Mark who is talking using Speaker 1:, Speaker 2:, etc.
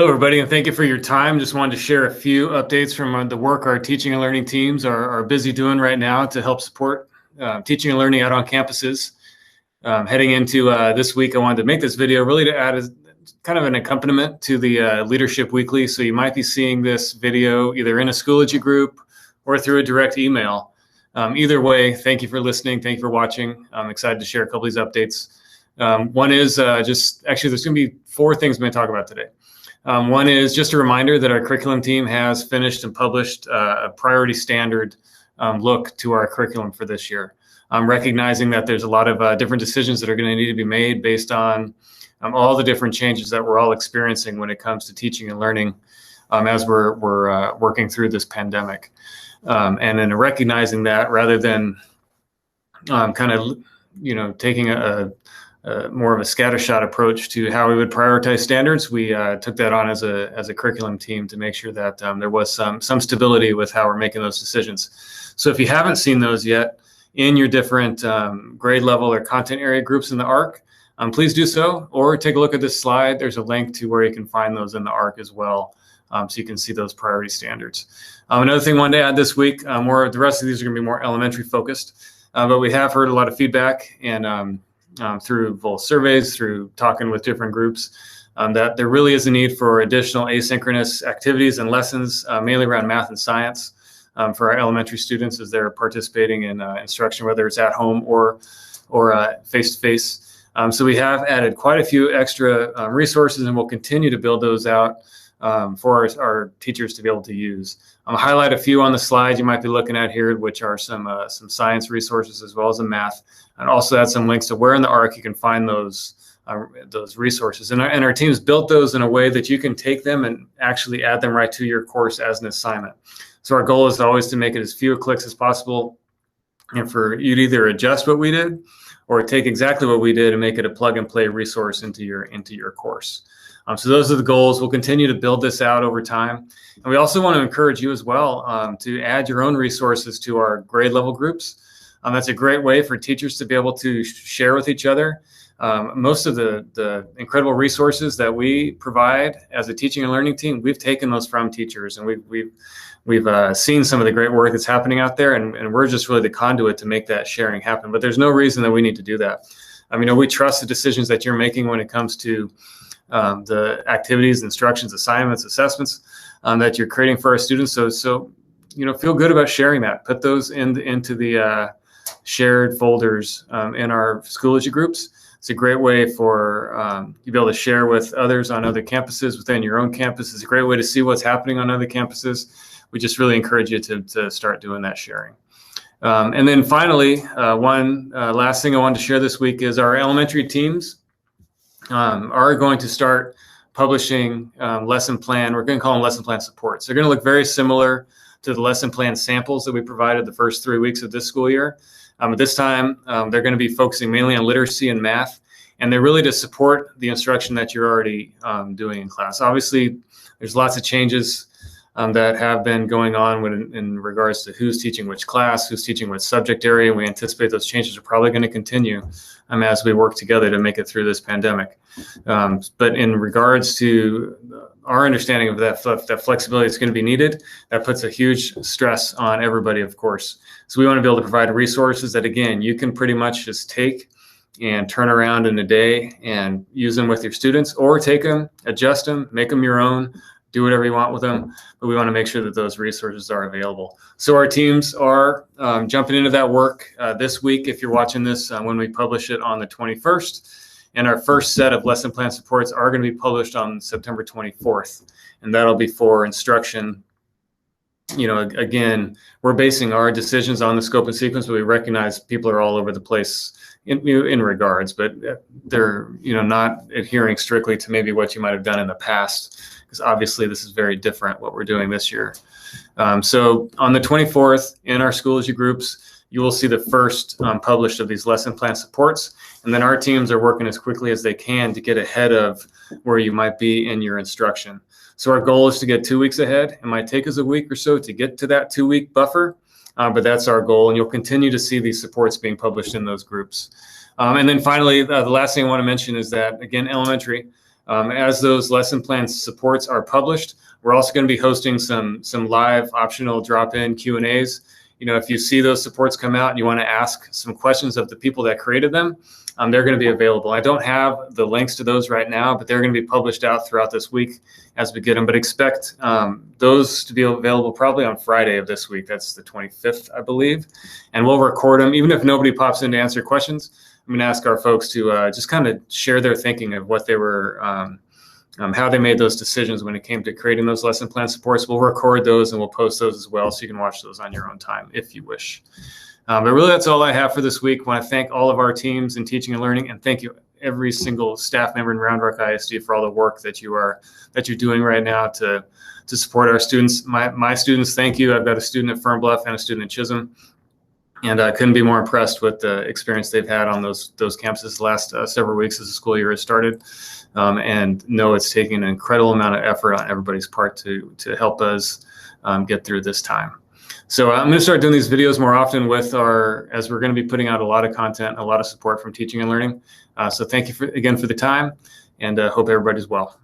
Speaker 1: Hello, everybody, and thank you for your time. Just wanted to share a few updates from the work our teaching and learning teams are busy doing right now to help support teaching and learning out on campuses. Heading into this week, I wanted to make this video really to add kind of an accompaniment to the Leadership Weekly. So you might be seeing this video either in a Schoology group or through a direct email. Either way, thank you for listening. Thank you for watching. I'm excited to share a couple of these updates. One is there's going to be 4 things I'm going to talk about today. One is just a reminder that our curriculum team has finished and published a priority standard look to our curriculum for this year. Recognizing that there's a lot of different decisions that are going to need to be made based on all the different changes that we're all experiencing when it comes to teaching and learning as we're working through this pandemic. And in recognizing that, rather than kind of taking a more of a scattershot approach to how we would prioritize standards, we took that on as a curriculum team to make sure that there was some stability with how we're making those decisions. So if you haven't seen those yet in your different grade level or content area groups in the ARC, please do so, or take a look at this slide. There's a link to where you can find those in the ARC as well, so you can see those priority standards. Another thing I wanted to add this week, the rest of these are going to be more elementary focused, but we have heard a lot of feedback and through both surveys, through talking with different groups, that there really is a need for additional asynchronous activities and lessons, mainly around math and science, for our elementary students as they're participating in instruction, whether it's at home or face-to-face. So we have added quite a few extra resources, and we'll continue to build those out for our teachers to be able to use. I'll highlight a few on the slide you might be looking at here, which are some science resources as well as the math, and also add some links to where in the ARC you can find those resources. And our teams built those in a way that you can take them and actually add them right to your course as an assignment. So our goal is always to make it as few clicks as possible, and for you to either adjust what we did or take exactly what we did and make it a plug and play resource into your course. So those are the goals. We'll continue to build this out over time. And we also want to encourage you as well to add your own resources to our grade level groups. That's a great way for teachers to be able to share with each other. Most of the incredible resources that we provide as a teaching and learning team, we've taken those from teachers, and we've seen some of the great work that's happening out there, and we're just really the conduit to make that sharing happen. But there's no reason that we need to do that. We trust the decisions that you're making when it comes to the activities, instructions, assignments, assessments that you're creating for our students. So feel good about sharing that. Put those into the shared folders in our Schoology groups. It's a great way for you to be able to share with others on other campuses within your own campus. It's a great way to see what's happening on other campuses. We just really encourage you to start doing that sharing. And then finally, one last thing I wanted to share this week is our elementary teams are going to start publishing lesson plan. We're going to call them lesson plan supports. They're going to look very similar to the lesson plan samples that we provided the first 3 weeks of this school year. At this time, they're going to be focusing mainly on literacy and math, and they're really to support the instruction that you're already doing in class. Obviously, there's lots of changes that have been going on in regards to who's teaching which class, who's teaching which subject area, and we anticipate those changes are probably going to continue as we work together to make it through this pandemic. But in regards to our understanding of that flexibility that's going to be needed, that puts a huge stress on everybody, of course. So we want to be able to provide resources that, again, you can pretty much just take and turn around in a day and use them with your students, or take them, adjust them, make them your own, do whatever you want with them, but we want to make sure that those resources are available. So our teams are jumping into that work this week, if you're watching this when we publish it on the 21st. And our first set of lesson plan supports are going to be published on September 24th. And that'll be for instruction. Again, we're basing our decisions on the scope and sequence, but we recognize people are all over the place in regards, but they're not adhering strictly to maybe what you might have done in the past, because obviously this is very different what we're doing this year. So on the 24th in our Schoology groups, you will see the first published of these lesson plan supports, and then our teams are working as quickly as they can to get ahead of where you might be in your instruction. So our goal is to get 2 weeks ahead. It might take us a week or so to get to that 2-week buffer, but that's our goal, and you'll continue to see these supports being published in those groups. And then finally, the last thing I want to mention is that, again, elementary, As those lesson plan supports are published, we're also going to be hosting some live optional drop-in Q&As. If you see those supports come out and you want to ask some questions of the people that created them, they're going to be available. I don't have the links to those right now, but they're going to be published out throughout this week as we get them. But expect those to be available probably on Friday of this week. That's the 25th, I believe. And we'll record them. Even if nobody pops in to answer questions, I'm going to ask our folks to just kind of share their thinking of what they were, how they made those decisions when it came to creating those lesson plan supports. We'll record those and we'll post those as well, so you can watch those on your own time if you wish. But really, that's all I have for this week. I want to thank all of our teams in teaching and learning, and thank you every single staff member in Round Rock ISD for all the work that you're doing right now to support our students. My students, thank you. I've got a student at Fern Bluff and a student at Chisholm, and I couldn't be more impressed with the experience they've had on those campuses the last several weeks as the school year has started. And know it's taking an incredible amount of effort on everybody's part to help us get through this time. So I'm going to start doing these videos more often as we're going to be putting out a lot of content, a lot of support from teaching and learning. So thank you again for the time, and hope everybody's well.